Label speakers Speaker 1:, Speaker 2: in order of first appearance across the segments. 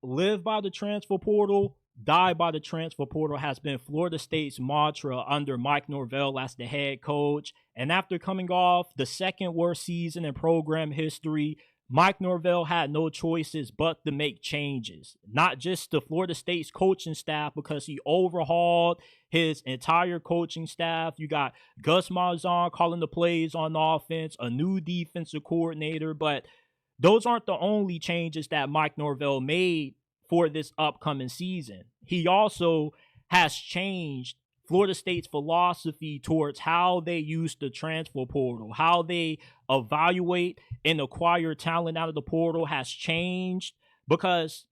Speaker 1: live by the transfer portal, die by the transfer portal has been Florida State's mantra under Mike Norvell as the head coach. And after coming off the second worst season in program history, Mike Norvell had no choices but to make changes, not just to Florida State's coaching staff, because he overhauled his entire coaching staff. You got Gus Malzahn calling the plays on offense, a new defensive coordinator, but those aren't the only changes that Mike Norvell made for this upcoming season. He also has changed Florida State's philosophy towards how they use the transfer portal, how they evaluate and acquire talent out of the portal has changed, because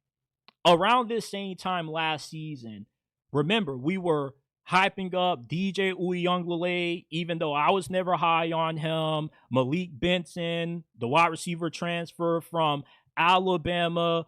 Speaker 1: around this same time last season, remember, we were hyping up DJ Uiagalelei, even though I was never high on him. Malik Benson, the wide receiver transfer from Alabama.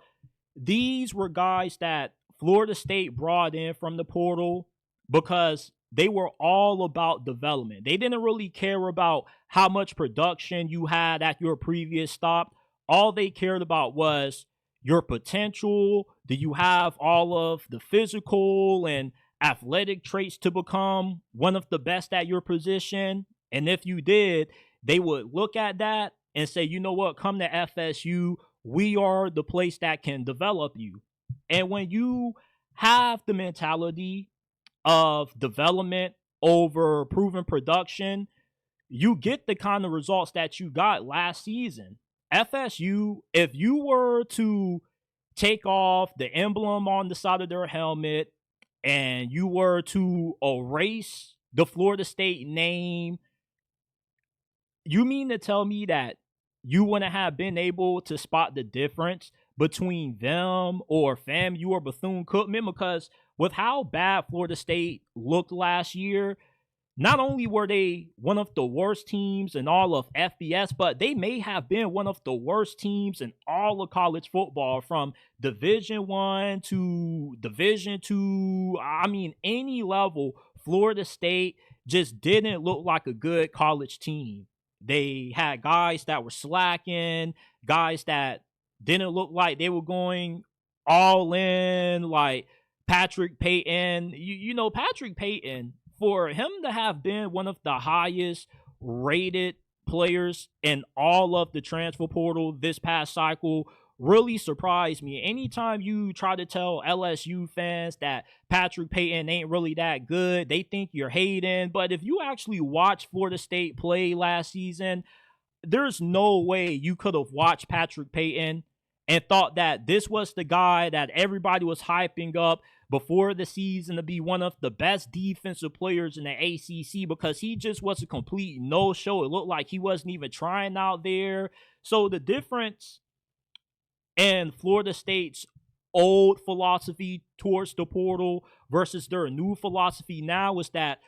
Speaker 1: These were guys that Florida State brought in from the portal because they were all about development. They didn't really care about how much production you had at your previous stop. All they cared about was your potential. Do you have all of the physical and athletic traits to become one of the best at your position? And if you did, they would look at that and say, you know what, come to FSU. We are the place that can develop you. And when you have the mentality of development over proven production, you get the kind of results that you got last season. FSU, if you were to take off the emblem on the side of their helmet and you were to erase the Florida State name, you mean to tell me that you wouldn't have been able to spot the difference between them or FAMU or Bethune-Cookman? Because with how bad Florida State looked last year, not only were they one of the worst teams in all of FBS, but they may have been one of the worst teams in all of college football, from Division I to Division II. I mean, any level, Florida State just didn't look like a good college team. They had guys that were slacking, guys that didn't look like they were going all in, like Patrick Payton. You know, Patrick Payton, for him to have been one of the highest rated players in all of the transfer portal this past cycle, really surprised me. Anytime you try to tell LSU fans that Patrick Payton ain't really that good, they think you're hating. But if you actually watch Florida State play last season, there's no way you could have watched Patrick Payton and thought that this was the guy that everybody was hyping up before the season to be one of the best defensive players in the ACC, because he just was a complete no-show. It looked like he wasn't even trying out there. So the difference in Florida State's old philosophy towards the portal versus their new philosophy now is that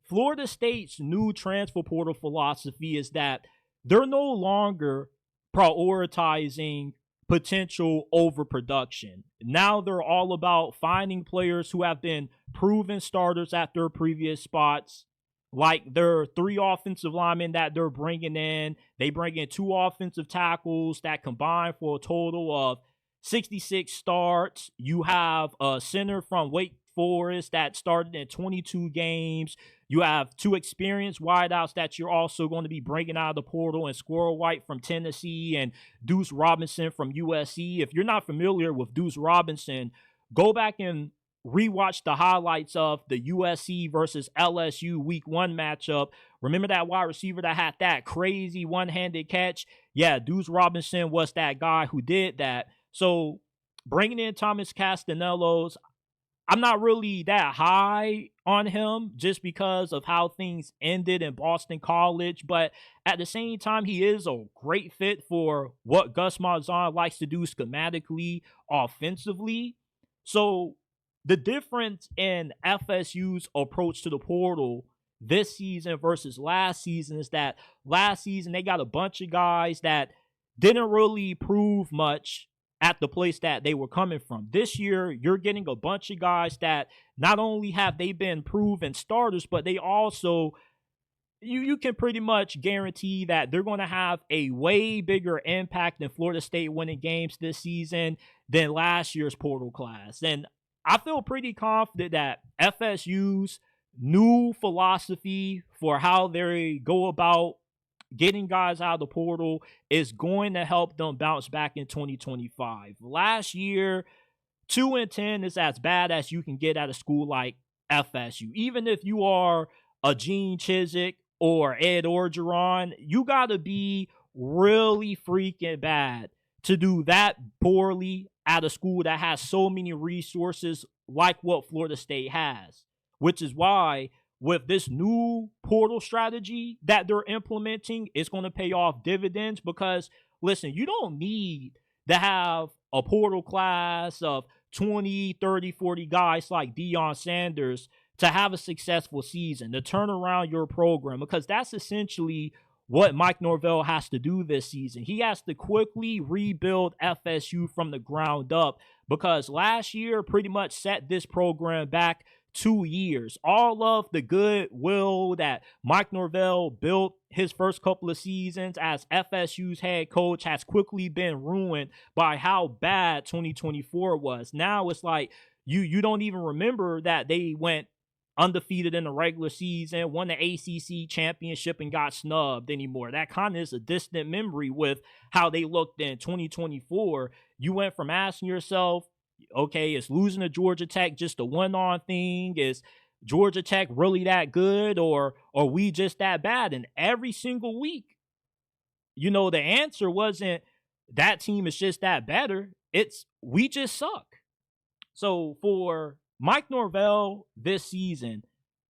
Speaker 1: Florida State's new transfer portal philosophy is that they're no longer prioritizing potential overproduction. Now they're all about finding players who have been proven starters at their previous spots, like their 3 offensive linemen that they're bringing in. They bring in 2 offensive tackles that combine for a total of 66 starts. You have a center from Wake Forest that started in 22 games. You have 2 experienced wideouts that you're also going to be bringing out of the portal, and Squirrel White from Tennessee and Deuce Robinson from USC. If you're not familiar with Deuce Robinson, go back and rewatch the highlights of the USC versus LSU Week 1 matchup. Remember that wide receiver that had that crazy one-handed catch? Yeah, Deuce Robinson was that guy who did that. So bringing in Thomas Castanelos, I'm not really that high on him just because of how things ended in Boston College. But at the same time, he is a great fit for what Gus Malzahn likes to do schematically, offensively. So the difference in FSU's approach to the portal this season versus last season is that last season they got a bunch of guys that didn't really prove much at the place that they were coming from. This year, you're getting a bunch of guys that not only have they been proven starters, but they also you can pretty much guarantee that they're going to have a way bigger impact than Florida State winning games this season than last year's portal class. And I feel pretty confident that FSU's new philosophy for how they go about getting guys out of the portal is going to help them bounce back in 2025. Last year, 2-10 is as bad as you can get at a school like FSU. Even if you are a Gene Chizik or Ed Orgeron, you got to be really freaking bad to do that poorly at a school that has so many resources like what Florida State has. Which is why, with this new portal strategy that they're implementing, it's going to pay off dividends because, listen, you don't need to have a portal class of 20, 30, 40 guys like Deion Sanders to have a successful season, to turn around your program, because that's essentially what Mike Norvell has to do this season. He has to quickly rebuild FSU from the ground up because last year pretty much set this program back 2 years. All of the goodwill that Mike Norvell built his first couple of seasons as FSU's head coach has quickly been ruined by how bad 2024 was. Now it's like you don't even remember that they went undefeated in the regular season, won the ACC championship, and got snubbed anymore. That kind of is a distant memory with how they looked in 2024. You went from asking yourself, okay, is losing to Georgia Tech just a one-on thing? Is Georgia Tech really that good, or are we just that bad? And every single week, the answer wasn't that team is just that better. It's we just suck. So for Mike Norvell this season,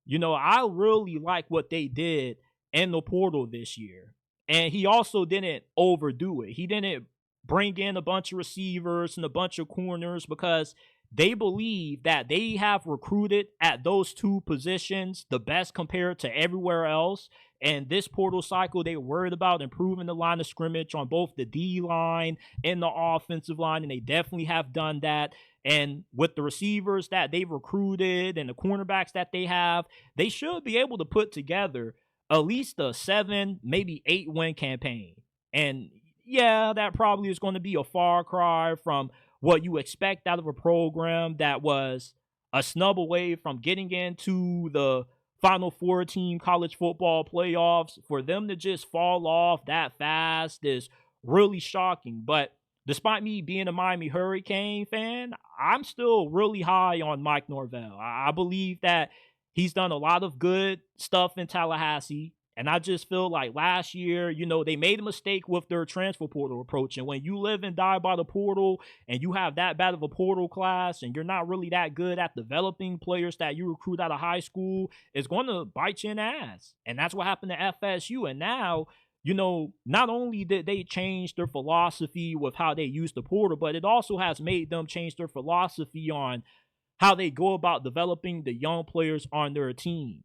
Speaker 1: I really like what they did in the portal this year. And he also didn't overdo it. He didn't bring in a bunch of receivers and a bunch of corners because they believe that they have recruited at those two positions the best compared to everywhere else. And this portal cycle, they were worried about improving the line of scrimmage on both the D line and the offensive line, and they definitely have done that. And with the receivers that they've recruited and the cornerbacks that they have, they should be able to put together at least a 7, maybe 8 win campaign. And yeah, that probably is going to be a far cry from what you expect out of a program that was a snub away from getting into the Final Four team college football playoffs. For them to just fall off that fast is really shocking. But despite me being a Miami Hurricane fan, I'm still really high on Mike Norvell. I believe that he's done a lot of good stuff in Tallahassee. And I just feel like last year, they made a mistake with their transfer portal approach. And when you live and die by the portal and you have that bad of a portal class and you're not really that good at developing players that you recruit out of high school, it's going to bite you in the ass. And that's what happened to FSU. And now, not only did they change their philosophy with how they use the portal, but it also has made them change their philosophy on how they go about developing the young players on their team.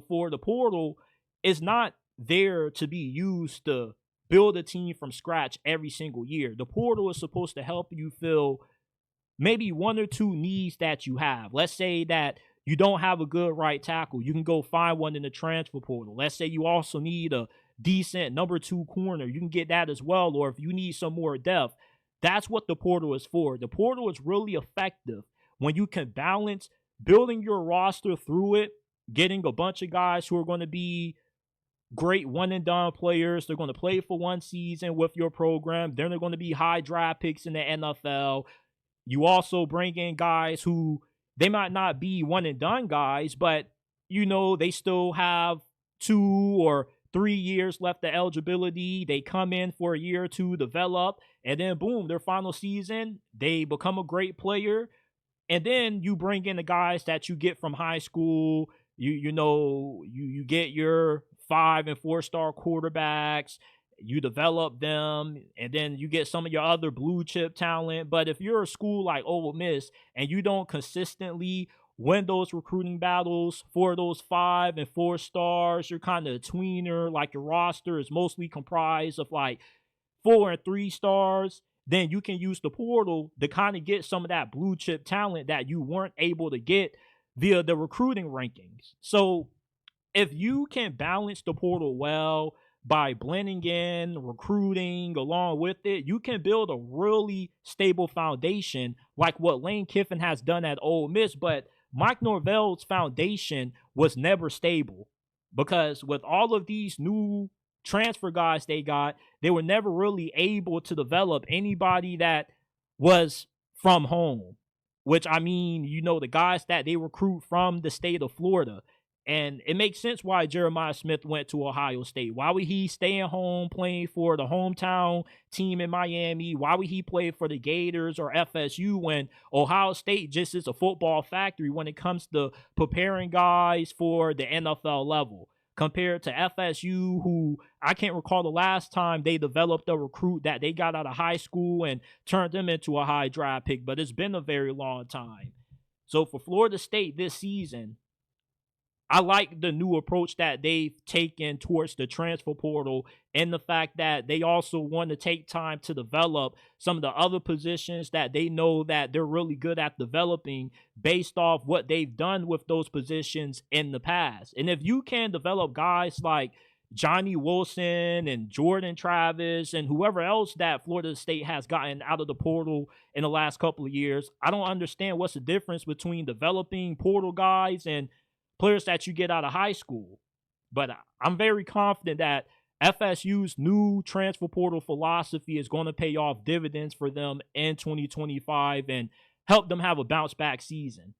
Speaker 1: For the portal, it's not there to be used to build a team from scratch every single year. The portal is supposed to help you fill maybe 1 or 2 needs that you have. Let's say that you don't have a good right tackle. You can go find one in the transfer portal. Let's say you also need a decent number 2 corner. You can get that as well. Or if you need some more depth, that's what the portal is for. The portal is really effective when you can balance building your roster through it, getting a bunch of guys who are going to be great one-and-done players. They're going to play for one season with your program. Then they're going to be high draft picks in the NFL. You also bring in guys who they might not be one-and-done guys, but, they still have 2 or 3 years left of eligibility. They come in for a year or 2, develop, and then boom, their final season, they become a great player. And then you bring in the guys that you get from high school. You get your 5 and 4-star quarterbacks, you develop them, and then you get some of your other blue chip talent. But if you're a school like Ole Miss and you don't consistently win those recruiting battles for those 5 and 4 stars, you're kind of a tweener, like your roster is mostly comprised of like 4 and 3 stars, then you can use the portal to kind of get some of that blue chip talent that you weren't able to get via the recruiting rankings. So if you can balance the portal well by blending in recruiting along with it, you can build a really stable foundation like what Lane Kiffin has done at Ole Miss. But Mike Norvell's foundation was never stable because with all of these new transfer guys they got, they were never really able to develop anybody that was from home. Which I mean, the guys that they recruit from the state of Florida. And it makes sense why Jeremiah Smith went to Ohio State. Why would he stay at home playing for the hometown team in Miami? Why would he play for the Gators or FSU when Ohio State just is a football factory when it comes to preparing guys for the NFL level? Compared to FSU, who I can't recall the last time they developed a recruit that they got out of high school and turned them into a high draft pick, but it's been a very long time. So for Florida State this season, I like the new approach that they've taken towards the transfer portal and the fact that they also want to take time to develop some of the other positions that they know that they're really good at developing based off what they've done with those positions in the past. And if you can develop guys like Johnny Wilson and Jordan Travis and whoever else that Florida State has gotten out of the portal in the last couple of years, I don't understand what's the difference between developing portal guys and players that you get out of high school. But I'm very confident that FSU's new transfer portal philosophy is going to pay off dividends for them in 2025 and help them have a bounce back season.